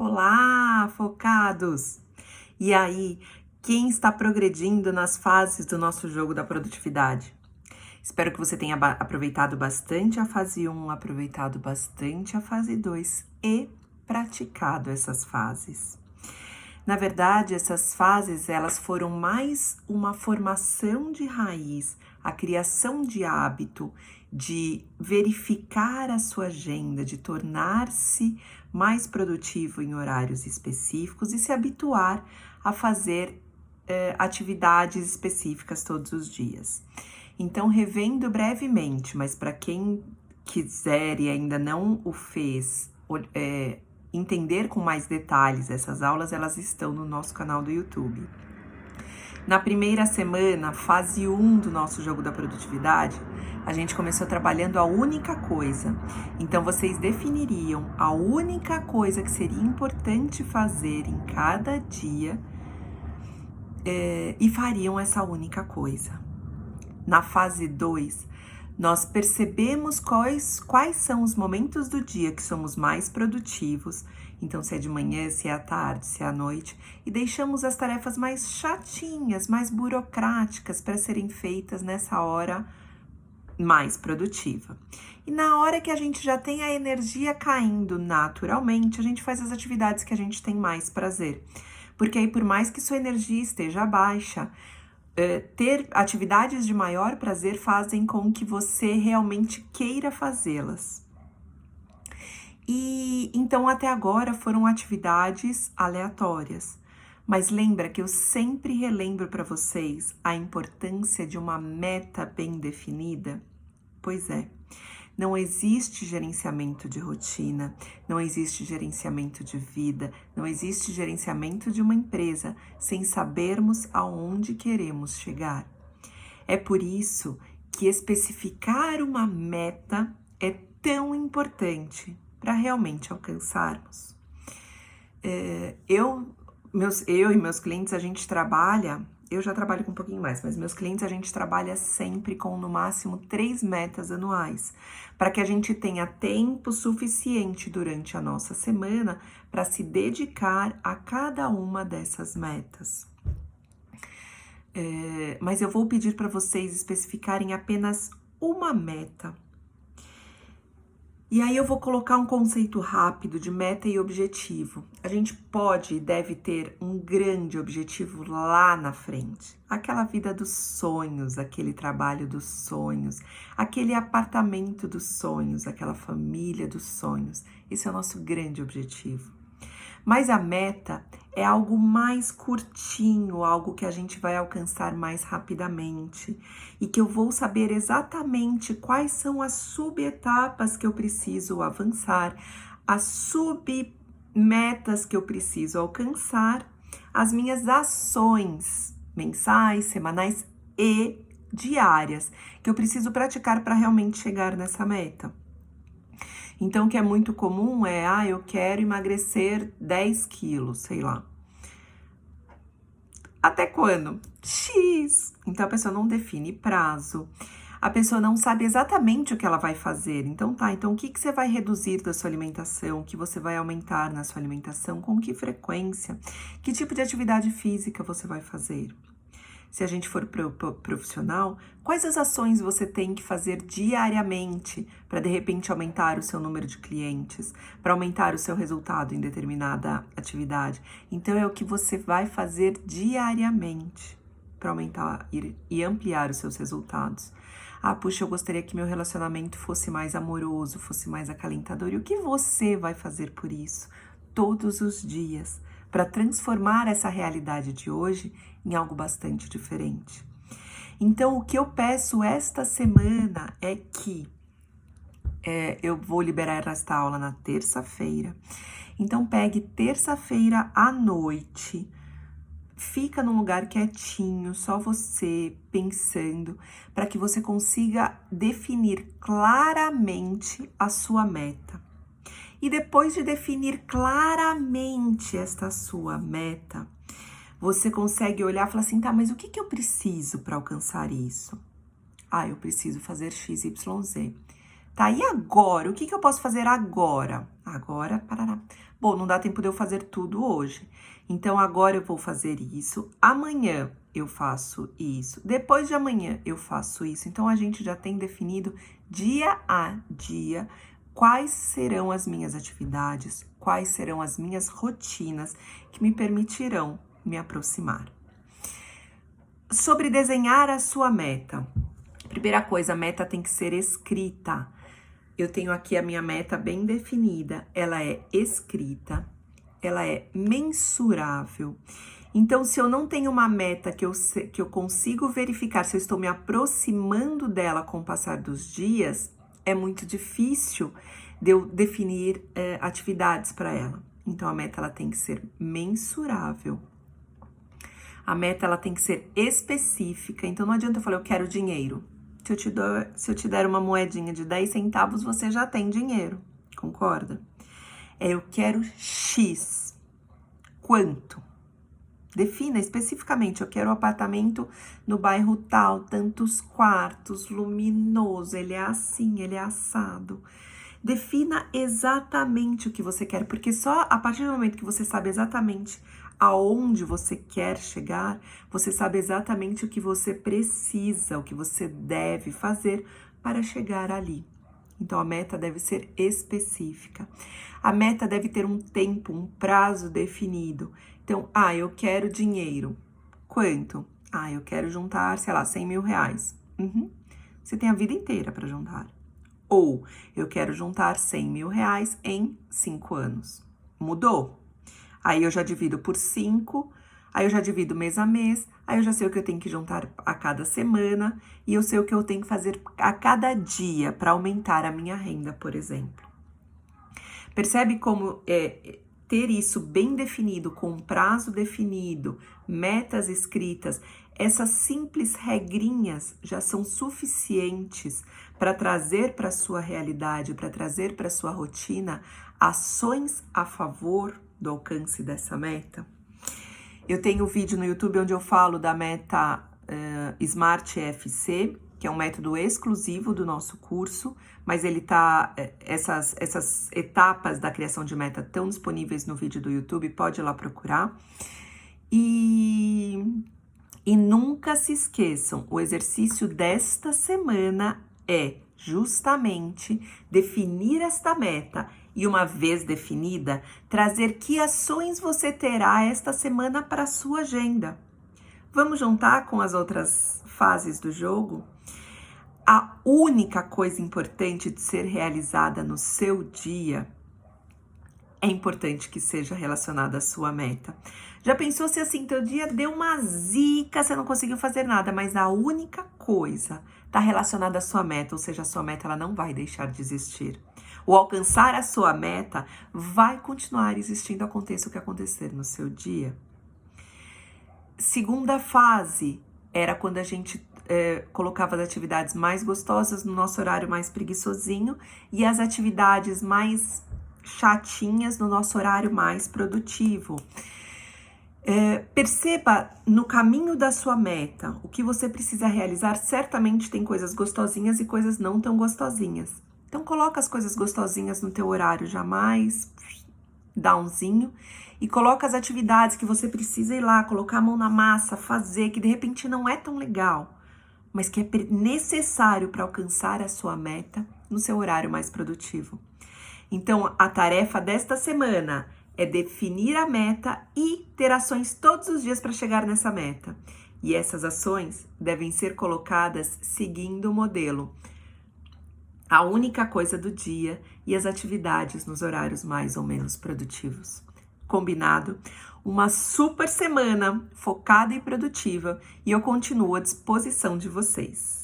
Olá, focados! E aí, quem está progredindo nas fases do nosso jogo da produtividade? Espero que você tenha aproveitado bastante a fase 1, aproveitado bastante a fase 2 e praticado essas fases. Na verdade, essas fases elas foram mais uma formação de raiz, a criação de hábito, de verificar a sua agenda, de tornar-se mais produtivo em horários específicos e se habituar a fazer atividades específicas todos os dias. Então, revendo brevemente, mas para quem quiser e ainda não o fez, entender com mais detalhes essas aulas, elas estão no nosso canal do YouTube. Na primeira semana, fase 1 do nosso jogo da produtividade, a gente começou trabalhando a única coisa. Então, vocês definiriam a única coisa que seria importante fazer em cada dia e fariam essa única coisa. Na fase 2, nós percebemos quais são os momentos do dia que somos mais produtivos, então se é de manhã, se é à tarde, se é à noite, e deixamos as tarefas mais chatinhas, mais burocráticas para serem feitas nessa hora mais produtiva. E na hora que a gente já tem a energia caindo naturalmente, a gente faz as atividades que a gente tem mais prazer. Porque aí, por mais que sua energia esteja baixa, ter atividades de maior prazer fazem com que você realmente queira fazê-las. E então até agora foram atividades aleatórias, mas lembra que eu sempre relembro para vocês a importância de uma meta bem definida? Pois é, não existe gerenciamento de rotina, não existe gerenciamento de vida, não existe gerenciamento de uma empresa sem sabermos aonde queremos chegar. É por isso que especificar uma meta é tão importante para realmente alcançarmos. Eu e meus clientes, a gente trabalha, eu já trabalho com um pouquinho mais, mas meus clientes a gente trabalha sempre com no máximo 3 metas anuais, para que a gente tenha tempo suficiente durante a nossa semana para se dedicar a cada uma dessas metas. Mas eu vou pedir para vocês especificarem apenas uma meta. E aí eu vou colocar um conceito rápido de meta e objetivo. A gente pode e deve ter um grande objetivo lá na frente. Aquela vida dos sonhos, aquele trabalho dos sonhos, aquele apartamento dos sonhos, aquela família dos sonhos. Esse é o nosso grande objetivo. Mas a meta é algo mais curtinho, algo que a gente vai alcançar mais rapidamente e que eu vou saber exatamente quais são as subetapas que eu preciso avançar, as submetas que eu preciso alcançar, as minhas ações mensais, semanais e diárias que eu preciso praticar para realmente chegar nessa meta. Então, o que é muito comum é, eu quero emagrecer 10 quilos, sei lá. Até quando? X. Então, a pessoa não define prazo. A pessoa não sabe exatamente o que ela vai fazer. Então, então o que você vai reduzir da sua alimentação? O que você vai aumentar na sua alimentação? Com que frequência? Que tipo de atividade física você vai fazer? Se a gente for profissional, quais as ações você tem que fazer diariamente para de repente aumentar o seu número de clientes, para aumentar o seu resultado em determinada atividade? Então é o que você vai fazer diariamente para aumentar e ampliar os seus resultados. Puxa, eu gostaria que meu relacionamento fosse mais amoroso, fosse mais acalentador. E o que você vai fazer por isso todos os dias? Para transformar essa realidade de hoje em algo bastante diferente. Então, o que eu peço esta semana é que eu vou liberar esta aula na terça-feira. Então, pegue terça-feira à noite, fica num lugar quietinho, só você pensando, para que você consiga definir claramente a sua meta. E depois de definir claramente esta sua meta, você consegue olhar e falar assim, mas o que eu preciso para alcançar isso? Eu preciso fazer XYZ. Tá, e agora? O que que eu posso fazer agora? Agora, parará. Bom, não dá tempo de eu fazer tudo hoje. Então, agora eu vou fazer isso. Amanhã eu faço isso. Depois de amanhã eu faço isso. Então, a gente já tem definido dia a dia quais serão as minhas atividades, quais serão as minhas rotinas que me permitirão me aproximar. Sobre desenhar a sua meta. Primeira coisa, a meta tem que ser escrita. Eu tenho aqui a minha meta bem definida, ela é escrita, ela é mensurável. Então, se eu não tenho uma meta que eu consigo verificar se eu estou me aproximando dela com o passar dos dias, é muito difícil de eu definir atividades para ela. Então, a meta ela tem que ser mensurável. A meta ela tem que ser específica. Então, não adianta eu falar, eu quero dinheiro. Se eu te der uma moedinha de 10 centavos, você já tem dinheiro, concorda? Eu quero X. Quanto? Defina especificamente, eu quero um apartamento no bairro tal, tantos quartos, luminoso, ele é assim, ele é assado. Defina exatamente o que você quer, porque só a partir do momento que você sabe exatamente aonde você quer chegar, você sabe exatamente o que você precisa, o que você deve fazer para chegar ali. Então, a meta deve ser específica. A meta deve ter um tempo, um prazo definido. Então, eu quero dinheiro. Quanto? Eu quero juntar, sei lá, 100 mil reais. Você tem a vida inteira para juntar. Ou, eu quero juntar 100 mil reais em 5 anos. Mudou? Aí eu já divido por 5, aí eu já divido mês a mês, aí eu já sei o que eu tenho que juntar a cada semana e eu sei o que eu tenho que fazer a cada dia para aumentar a minha renda, por exemplo. Percebe como ter isso bem definido, com um prazo definido, metas escritas, essas simples regrinhas já são suficientes para trazer para a sua realidade, para trazer para a sua rotina ações a favor do alcance dessa meta. Eu tenho um vídeo no YouTube onde eu falo da meta Smart FC, que é um método exclusivo do nosso curso, mas ele essas etapas da criação de meta estão disponíveis no vídeo do YouTube, pode ir lá procurar. E nunca se esqueçam, o exercício desta semana é justamente definir esta meta e, uma vez definida, trazer que ações você terá esta semana para a sua agenda. Vamos juntar com as outras fases do jogo? A única coisa importante de ser realizada no seu dia é importante que seja relacionada à sua meta. Já pensou se assim, teu dia deu uma zica, você não conseguiu fazer nada, mas a única coisa está relacionada à sua meta, ou seja, a sua meta ela não vai deixar de existir. O alcançar a sua meta vai continuar existindo, aconteça o que acontecer no seu dia. Segunda fase era quando a gente colocava as atividades mais gostosas no nosso horário mais preguiçosinho e as atividades mais chatinhas no nosso horário mais produtivo. Perceba no caminho da sua meta o que você precisa realizar. Certamente tem coisas gostosinhas e coisas não tão gostosinhas. Então coloca as coisas gostosinhas no teu horário jamais downzinho e coloca as atividades que você precisa ir lá, colocar a mão na massa, fazer, que de repente não é tão legal, mas que é necessário para alcançar a sua meta no seu horário mais produtivo. Então, a tarefa desta semana é definir a meta e ter ações todos os dias para chegar nessa meta. E essas ações devem ser colocadas seguindo o modelo: a única coisa do dia e as atividades nos horários mais ou menos produtivos. Combinado? Uma super semana focada e produtiva e eu continuo à disposição de vocês.